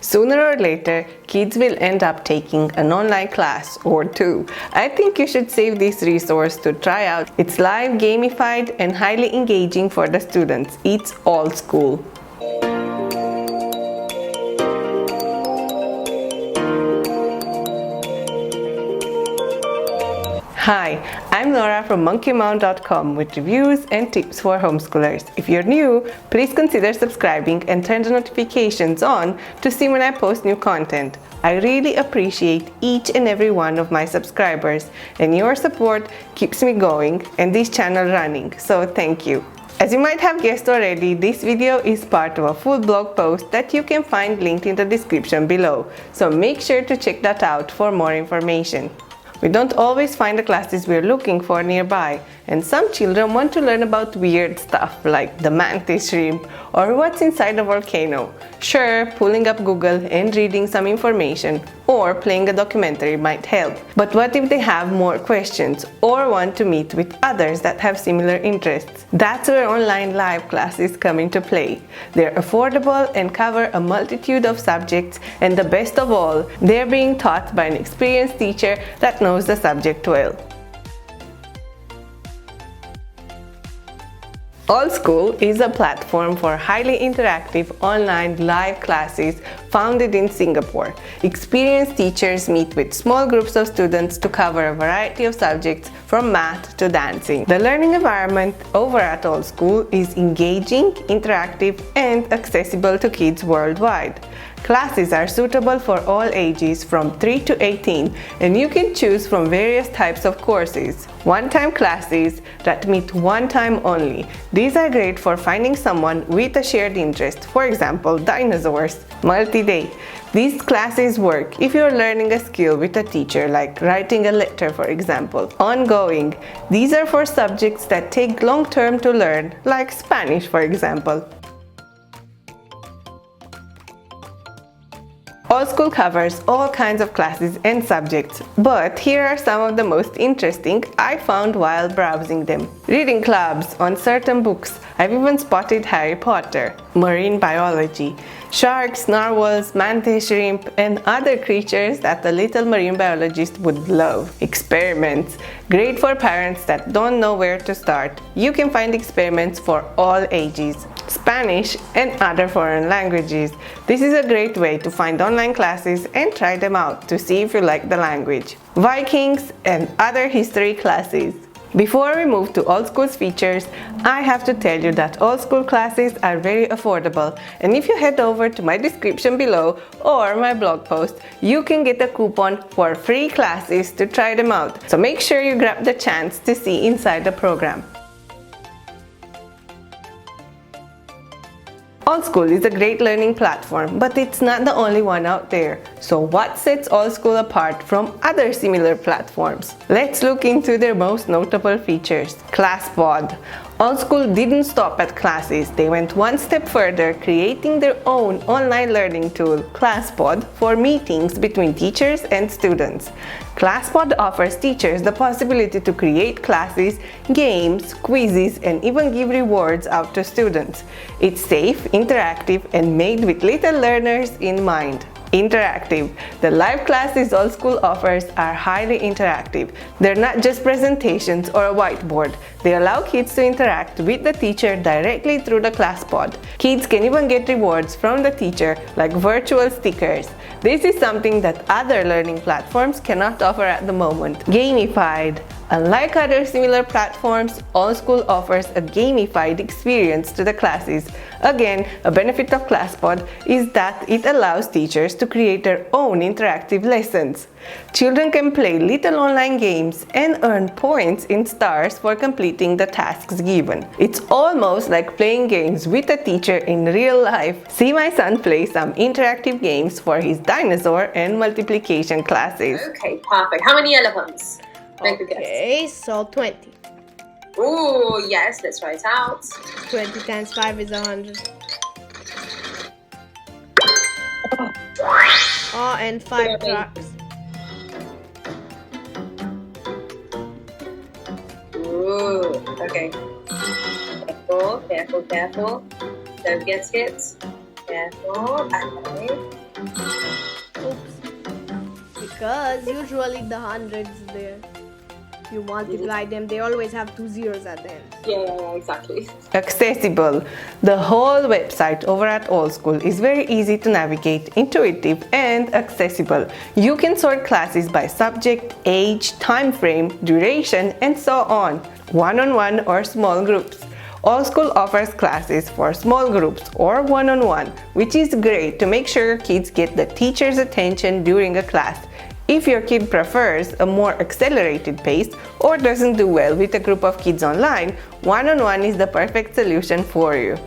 Sooner or later, kids will end up taking an online class or two. I think you should save this resource to try out. It's live, gamified, and highly engaging for the students. It's Allschool. Hi, I'm Laura from monkeymount.com with reviews and tips for homeschoolers. If you're new, please consider subscribing and turn the notifications on to see when I post new content. I really appreciate each and every one of my subscribers, and your support keeps me going and this channel running, so thank you. As you might have guessed already, this video is part of a full blog post that you can find linked in the description below, so make sure to check that out for more information. We don't always find the classes we're looking for nearby, and some children want to learn about weird stuff like the mantis shrimp or what's inside a volcano. Sure, pulling up Google and reading some information or playing a documentary might help. But what if they have more questions or want to meet with others that have similar interests? That's where online live classes come into play. They're affordable and cover a multitude of subjects, and the best of all, they're being taught by an experienced teacher that knows the subject well. Allschool is a platform for highly interactive online live classes founded in Singapore. Experienced teachers meet with small groups of students to cover a variety of subjects from math to dancing. The learning environment over at Allschool is engaging, interactive, and accessible to kids worldwide. Classes are suitable for all ages from 3 to 18, and you can choose from various types of courses. One-time classes that meet one time only. These are great for finding someone with a shared interest, for example, Dinosaurs. Multi-day. These classes work if you're learning a skill with a teacher, like writing a letter, for example. Ongoing. These are for subjects that take long term to learn, like Spanish, for example. Allschool covers all kinds of classes and subjects, but here are some of the most interesting I found while browsing them. Reading clubs on certain books. I've even spotted Harry Potter. Marine biology. Sharks, narwhals, mantis shrimp, and other creatures that the little marine biologist would love. Experiments. Great for parents that don't know where to start. You can find experiments for all ages. Spanish and other foreign languages. This is a great way to find online classes and try them out to see if you like the language. Vikings and other history classes. Before we move to Allschool's features, I have to tell you that Allschool classes are very affordable, and if you head over to my description below or my blog post, you can get a coupon for free classes to try them out. So make sure you grab the chance to see inside the program. Allschool is a great learning platform, but it's not the only one out there. So what sets Allschool apart from other similar platforms? Let's look into their most notable features. Classpod. Allschool didn't stop at classes. They went one step further, creating their own online learning tool, Classpod, for meetings between teachers and students. Classpod offers teachers the possibility to create classes, games, quizzes, and even give rewards out to students. It's safe, interactive, and made with little learners in mind. Interactive. The live classes Allschool offers are highly interactive. They're not just presentations or a whiteboard. They allow kids to interact with the teacher directly through the Classpod. Kids can even get rewards from the teacher, like virtual stickers. This is something that other learning platforms cannot offer at the moment. Gamified. Unlike other similar platforms, Allschool offers a gamified experience to the classes. Again, a benefit of Classpod is that it allows teachers to create their own interactive lessons. Children can play little online games and earn points in stars for completing the tasks given. It's almost like playing games with a teacher in real life. See my son play some interactive games for his dinosaur and multiplication classes. Okay, perfect. How many elephants? Okay, so 20. Ooh, yes, let's write out. 20 times 5 is 100. Oh, and 5 trucks. Ooh, okay. Careful. Don't get skits. Careful. Okay. Because usually the hundreds there, you multiply them, they always have 2 zeros at the end. Yeah, exactly. Accessible. The whole website over at Allschool is very easy to navigate, intuitive and accessible. You can sort classes by subject, age, time frame, duration and so on, one-on-one or small groups. Allschool offers classes for small groups or one-on-one, which is great to make sure your kids get the teacher's attention during a class. If your kid prefers a more accelerated pace or doesn't do well with a group of kids online, one-on-one is the perfect solution for you.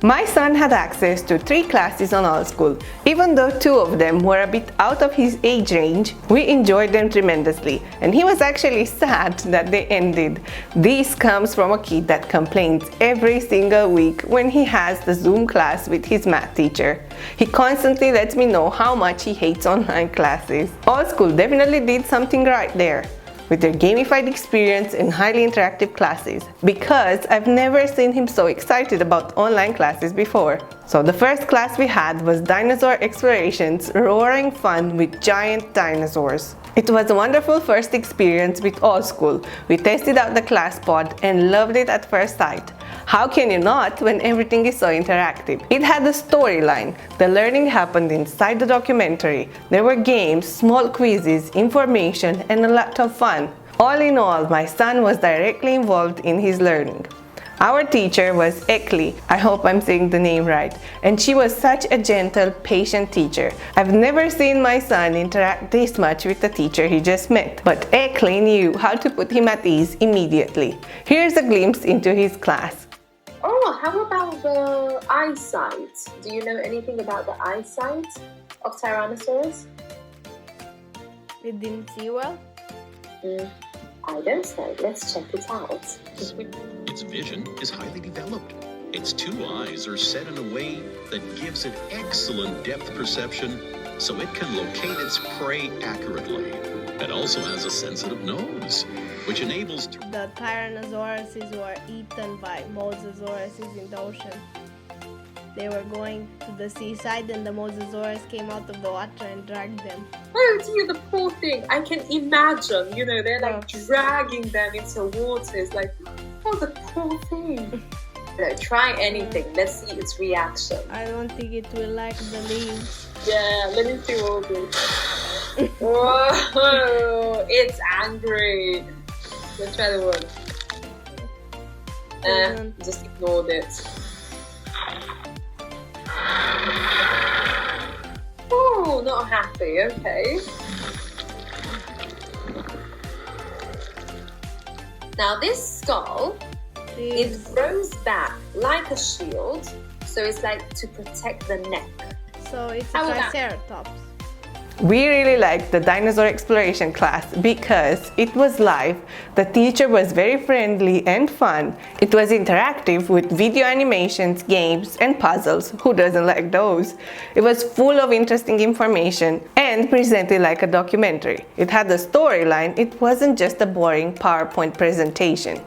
My son had access to 3 classes on Allschool. Even though 2 of them were a bit out of his age range, we enjoyed them tremendously, and he was actually sad that they ended. This comes from a kid that complains every single week when he has the Zoom class with his math teacher. He constantly lets me know how much he hates online classes. Allschool definitely did something right there with their gamified experience and highly interactive classes, because I've never seen him so excited about online classes before. So the first class we had was Dinosaur Explorations, roaring fun with giant dinosaurs. It was a wonderful first experience with Allschool. We tested out the Classpod and loved it at first sight. How can you not when everything is so interactive? It had a storyline. The learning happened inside the documentary. There were games, small quizzes, information, and a lot of fun. All in all, my son was directly involved in his learning. Our teacher was Ekli, I hope I'm saying the name right, and she was such a gentle, patient teacher. I've never seen my son interact this much with the teacher he just met, but Ekli knew how to put him at ease immediately. Here's a glimpse into his class. Oh, how about the eyesight? Do you know anything about the eyesight of Tyrannosaurus? We didn't see well. I don't know. Let's check it out. Its vision is highly developed. Its 2 eyes are set in a way that gives it excellent depth perception, so it can locate its prey accurately. It also has a sensitive nose, which enables The Tyrannosauruses were eaten by Mosasauruses in the ocean. They were going to the seaside and the Mosasaurus came out of the water and dragged them. Oh dear, the poor thing. I can imagine, they're like dragging them into waters. Like, oh, the poor thing. Try anything. Let's see its reaction. I don't think it will like the leaves. Yeah, let me see what it is. Whoa, it's angry. Let's try the word. Just ignored it. Oh, not happy. Okay. Now this skull, it grows back like a shield, so it's like to protect the neck. So it's a How about- triceratops. We really liked the dinosaur exploration class because it was live, the teacher was very friendly and fun, it was interactive with video animations, games and puzzles, who doesn't like those? It was full of interesting information and presented like a documentary. It had a storyline, it wasn't just a boring PowerPoint presentation.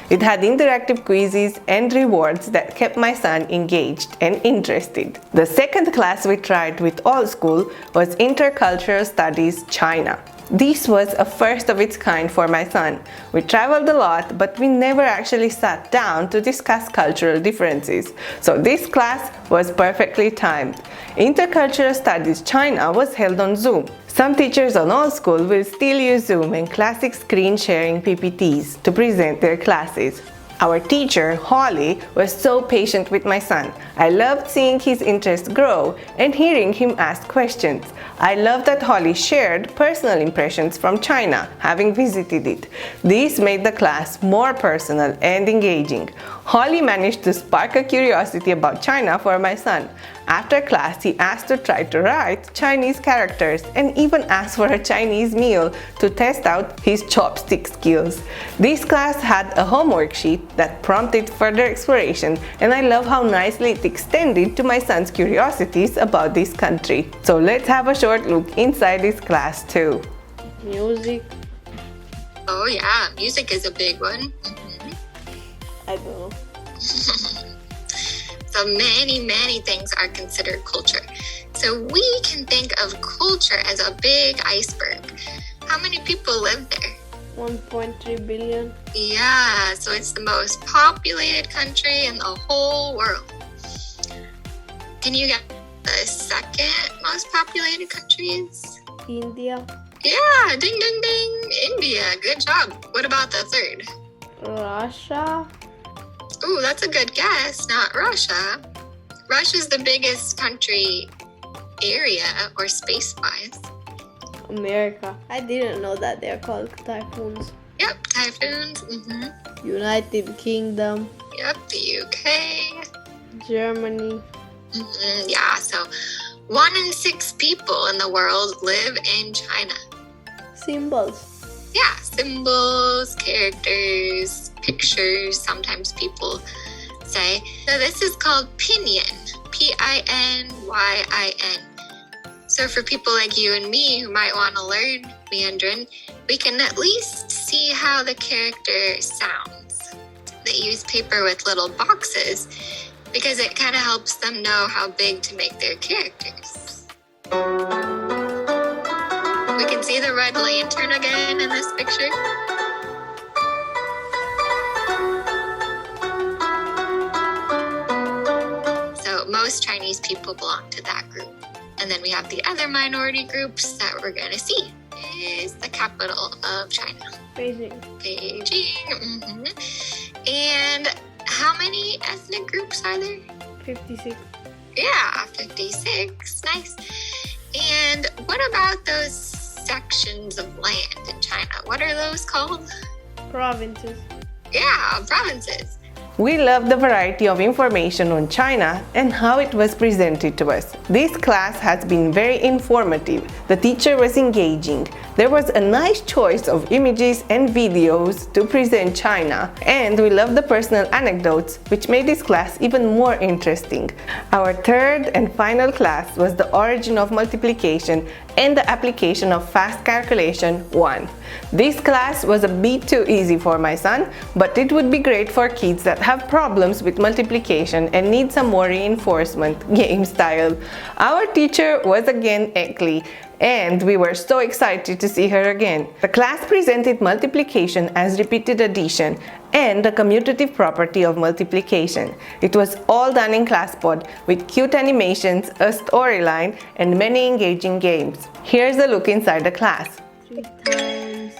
It had interactive quizzes and rewards that kept my son engaged and interested. The second class we tried with Allschool was Intercultural Studies China. This was a first of its kind for my son. We traveled a lot, but we never actually sat down to discuss cultural differences. So this class was perfectly timed. Intercultural Studies China was held on Zoom. Some teachers on Allschool will still use Zoom and classic screen sharing PPTs to present their classes. Our teacher, Holly, was so patient with my son. I loved seeing his interest grow and hearing him ask questions. I love that Holly shared personal impressions from China, having visited it. This made the class more personal and engaging. Holly managed to spark a curiosity about China for my son. After class, he asked to try to write Chinese characters and even asked for a Chinese meal to test out his chopstick skills. This class had a homework sheet that prompted further exploration, and I love how nicely it extended to my son's curiosities about this country. So let's have a short look inside this class too. Music. Oh yeah, music is a big one. I don't know. So many things are considered culture. So we can think of culture as a big iceberg. How many people live there? 1.3 billion. Yeah, so it's the most populated country in the whole world. Can you get the second most populated country is? India. Yeah, ding, ding, ding. India, good job. What about the third? Russia. Ooh, that's a good guess. Not Russia. Russia's the biggest country area or space-wise. America. I didn't know that they're called typhoons. Yep, typhoons. Mm-hmm. United Kingdom. Yep, the UK. Germany. Mm-hmm. Yeah, so 1 in 6 people in the world live in China. Symbols. Yeah, symbols, characters, pictures, sometimes people say. So this is called pinyin, Pinyin. So for people like you and me who might want to learn Mandarin, we can at least see how the character sounds. They use paper with little boxes because it kind of helps them know how big to make their characters. We can see the red lantern again in this picture. So most Chinese people belong to that group. And then we have the other minority groups that we're going to see. Is the capital of China. Beijing. Beijing. Mm-hmm. And how many ethnic groups are there? 56. Yeah, 56. Nice. And what about those sections of land in China? What are those called? Provinces. Yeah, provinces. We love the variety of information on China and how it was presented to us. This class has been very informative. The teacher was engaging. There was a nice choice of images and videos to present China, and we love the personal anecdotes, which made this class even more interesting. Our third and final class was the origin of multiplication and the application of fast calculation 1. This class was a bit too easy for my son, but it would be great for kids that have problems with multiplication and need some more reinforcement, game style. Our teacher was again Ekli, and we were so excited to see her again. The class presented multiplication as repeated addition and the commutative property of multiplication. It was all done in Classpod with cute animations, a storyline, and many engaging games. Here's a look inside the class. 3 times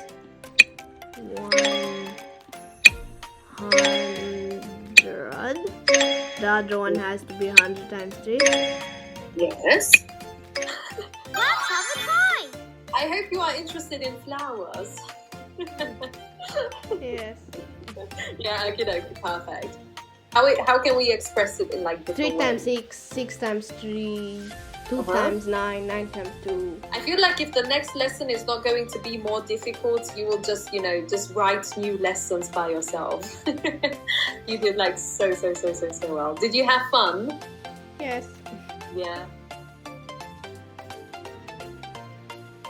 100. The other one has to be 100 times 3. Yes. Let's have a try. I hope you are interested in flowers. Yes. Yeah, okay, perfect. How can we express it in like 3 different times ways? 6, 6 times 3, 2 Uh-huh. times 9, 9 times 2. I feel like if the next lesson is not going to be more difficult, you will just, just write new lessons by yourself. You did like so well. Did you have fun? Yes. Yeah.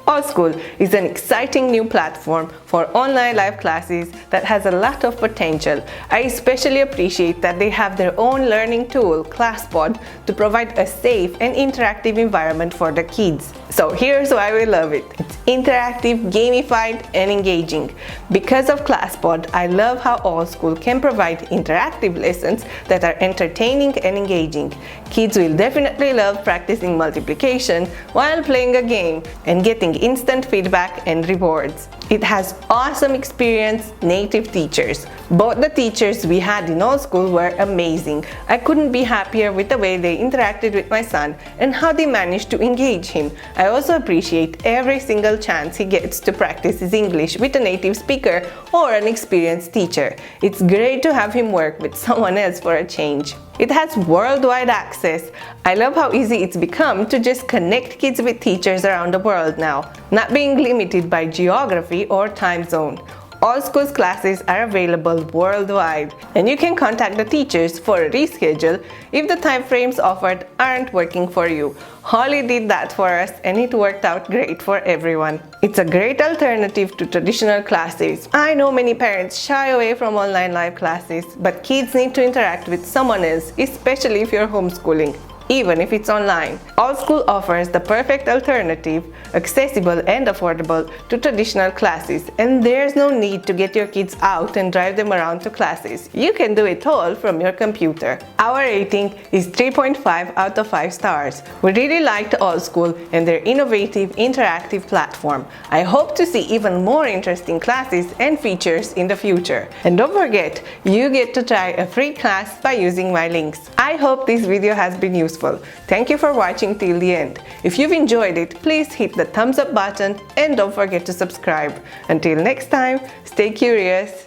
Allschool is an exciting new platform for online live classes that has a lot of potential. I especially appreciate that they have their own learning tool, Classpod, to provide a safe and interactive environment for the kids. So here's why we love it. It's interactive, gamified, and engaging. Because of Classpod, I love how Allschool can provide interactive lessons that are entertaining and engaging. Kids will definitely love practicing multiplication while playing a game and getting instant feedback and rewards. It has awesome experienced native teachers. Both the teachers we had in Allschool were amazing. I couldn't be happier with the way they interacted with my son and how they managed to engage him. I also appreciate every single chance he gets to practice his English with a native speaker or an experienced teacher. It's great to have him work with someone else for a change. It has worldwide access. I love how easy it's become to just connect kids with teachers around the world now, not being limited by geography or time zone. Allschool's classes are available worldwide, and you can contact the teachers for a reschedule if the time frames offered aren't working for you. Holly did that for us, and it worked out great for everyone. It's a great alternative to traditional classes. I know many parents shy away from online live classes, but kids need to interact with someone else, especially if you're homeschooling. Even if it's online. Allschool offers the perfect alternative, accessible and affordable to traditional classes, and there's no need to get your kids out and drive them around to classes. You can do it all from your computer. Our rating is 3.5 out of 5 stars. We really liked Allschool and their innovative, interactive platform. I hope to see even more interesting classes and features in the future. And don't forget, you get to try a free class by using my links. I hope this video has been useful. Thank you for watching till the end. If you've enjoyed it, please hit the thumbs up button and don't forget to subscribe. Until next time, stay curious.